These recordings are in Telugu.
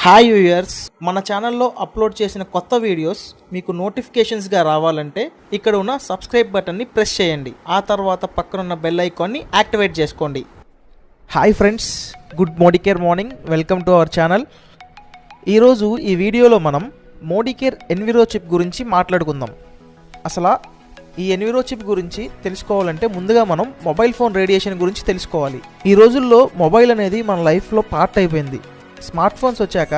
హాయ్ వ్యూయర్స్, మన ఛానల్లో అప్లోడ్ చేసిన కొత్త వీడియోస్ మీకు నోటిఫికేషన్స్గా రావాలంటే ఇక్కడ ఉన్న సబ్స్క్రైబ్ బటన్ని ప్రెస్ చేయండి. ఆ తర్వాత పక్కనున్న బెల్ ఐకాన్ని యాక్టివేట్ చేసుకోండి. Hi friends, good Modicare morning. Welcome to our channel. ఈరోజు ఈ వీడియోలో మనం మోడికేర్ ఎన్విరో చిప్ గురించి మాట్లాడుకుందాం. అసలు ఈ ఎన్విరో చిప్ గురించి తెలుసుకోవాలంటే ముందుగా మనం మొబైల్ ఫోన్ రేడియేషన్ గురించి తెలుసుకోవాలి. ఈ రోజుల్లో మొబైల్ అనేది మన లైఫ్లో పార్ట్ అయిపోయింది. స్మార్ట్ ఫోన్స్ వచ్చాక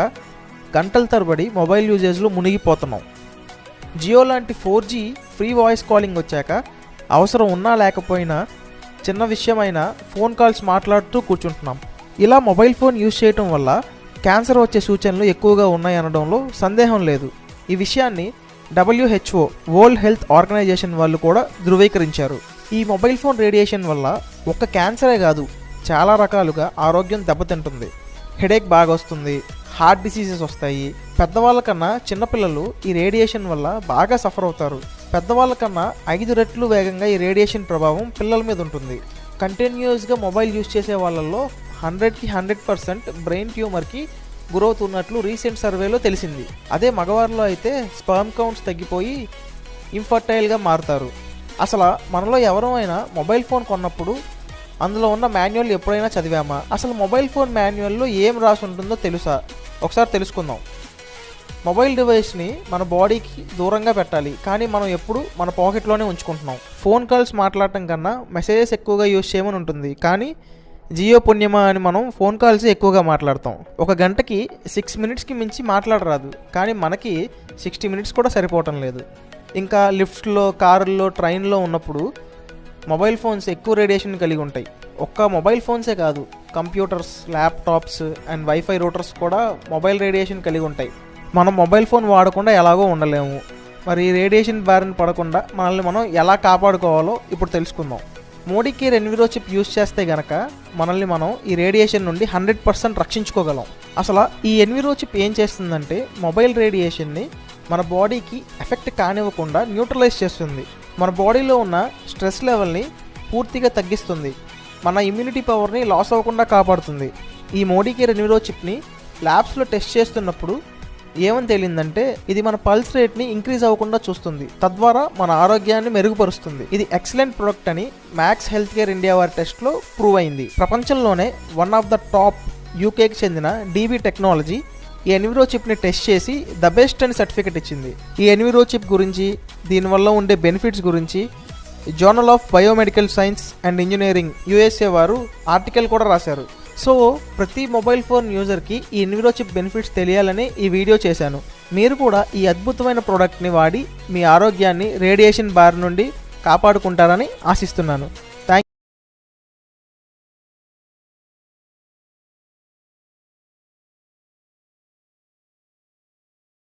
గంటల తరబడి మొబైల్ యూజేజ్లో మునిగిపోతున్నాం. జియో లాంటి 4G ఫ్రీ వాయిస్ కాలింగ్ వచ్చాక అవసరం ఉన్నా లేకపోయినా చిన్న విషయమైనా ఫోన్ కాల్స్ మాట్లాడుతూ కూర్చుంటున్నాం. ఇలా మొబైల్ ఫోన్ యూజ్ చేయటం వల్ల క్యాన్సర్ వచ్చే సూచనలు ఎక్కువగా ఉన్నాయనడంలో సందేహం లేదు. ఈ విషయాన్ని WHO వరల్డ్ హెల్త్ ఆర్గనైజేషన్ వాళ్ళు కూడా ధృవీకరించారు. ఈ మొబైల్ ఫోన్ రేడియేషన్ వల్ల ఒక్క క్యాన్సరే కాదు, చాలా రకాలుగా ఆరోగ్యం దెబ్బతింటుంది. హెడేక్ బాగా వస్తుంది, హార్ట్ డిసీజెస్ వస్తాయి. పెద్దవాళ్ళకన్నా చిన్నపిల్లలు ఈ రేడియేషన్ వల్ల బాగా సఫర్ అవుతారు. పెద్దవాళ్ళకన్నా 5 రెట్లు వేగంగా ఈ రేడియేషన్ ప్రభావం పిల్లల మీద ఉంటుంది. కంటిన్యూస్గా మొబైల్ యూజ్ చేసే వాళ్ళల్లో 100కి 100% బ్రెయిన్ ట్యూమర్కి గురవుతున్నట్లు రీసెంట్ సర్వేలో తెలిసింది. అదే మగవారిలో అయితే స్పర్మ్ కౌంట్స్ తగ్గిపోయి ఇన్ఫర్టైల్గా మారుతారు. అసలు మనలో ఎవరైనా మొబైల్ ఫోన్ కొన్నప్పుడు అందులో ఉన్న మాన్యువల్ ఎప్పుడైనా చదివామా? అసలు మొబైల్ ఫోన్ మాన్యువల్లో ఏం రాసి ఉంటుందో తెలుసా? ఒకసారి తెలుసుకుందాం. మొబైల్ డివైస్ని మన బాడీకి దూరంగా పెట్టాలి, కానీ మనం ఎప్పుడు మన పాకెట్లోనే ఉంచుకుంటున్నాం. ఫోన్ కాల్స్ మాట్లాడటం కన్నా మెసేజెస్ ఎక్కువగా యూజ్ చేయమని ఉంటుంది, కానీ జియో పుణ్యమా అని మనం ఫోన్ కాల్స్ ఎక్కువగా మాట్లాడతాం. ఒక గంటకి 6 మినిట్స్కి మించి మాట్లాడరాదు, కానీ మనకి 60 మినిట్స్ కూడా సరిపోవటం లేదు. ఇంకా లిఫ్ట్స్లో, కారుల్లో, ట్రైన్లో ఉన్నప్పుడు మొబైల్ ఫోన్స్ ఎక్కువ రేడియేషన్ కలిగి ఉంటాయి. ఒక్క మొబైల్ ఫోన్సే కాదు, computers, laptops and wifi Reuters కూడా మొబైల్ రేడియేషన్ కలిగి ఉంటాయి. మనం మొబైల్ ఫోన్ వాడకుండా ఎలాగో ఉండలేము. మరి ఈ రేడియేషన్ బారిన పడకుండా మనల్ని మనం ఎలా కాపాడుకోవాలో ఇప్పుడు తెలుసుకుందాం. మోడికేర్ ఎన్విరో చిప్ యూజ్ చేస్తే గనక మనల్ని మనం ఈ రేడియేషన్ నుండి 100% రక్షించుకోగలం. అసలు ఈ ఎన్విరో చిప్ ఏం చేస్తుందంటే మొబైల్ రేడియేషన్ని మన బాడీకి ఎఫెక్ట్ కానివ్వకుండా న్యూట్రలైజ్ చేస్తుంది. మన బాడీలో ఉన్న స్ట్రెస్ లెవెల్ని పూర్తిగా తగ్గిస్తుంది. మన ఇమ్యూనిటీ పవర్ని లాస్ అవ్వకుండా కాపాడుతుంది. ఈ మోడికేర్ ఎన్విరో చిప్ని ల్యాబ్స్లో టెస్ట్ చేస్తున్నప్పుడు ఏమని తేలిందంటే ఇది మన పల్స్ రేట్ని ఇంక్రీజ్ అవ్వకుండా చూస్తుంది, తద్వారా మన ఆరోగ్యాన్ని మెరుగుపరుస్తుంది. ఇది ఎక్సలెంట్ ప్రొడక్ట్ అని మ్యాక్స్ హెల్త్ కేర్ ఇండియా వారి టెస్ట్లో ప్రూవ్ అయింది. ప్రపంచంలోనే వన్ ఆఫ్ ద టాప్ యూకేకి చెందిన డీబీ టెక్నాలజీ ఈ ఎన్విరో చిప్ని టెస్ట్ చేసి ద బెస్ట్ అని సర్టిఫికెట్ ఇచ్చింది. ఈ ఎన్విరో చిప్ గురించి, దీనివల్ల ఉండే బెనిఫిట్స్ గురించి journal of biomedical science and engineering USA వారు ఆర్టికల్ కూడా రాశారు. సో ప్రతి మొబైల్ ఫోన్ యూజర్కి ఈ ఎన్విరో చిప్ బెనిఫిట్స్ తెలియాలని ఈ వీడియో చేశాను. మీరు కూడా ఈ అద్భుతమైన ప్రోడక్ట్ని వాడి మీ ఆరోగ్యాన్ని రేడియేషన్ బారి నుండి కాపాడుకుంటారని ఆశిస్తున్నాను.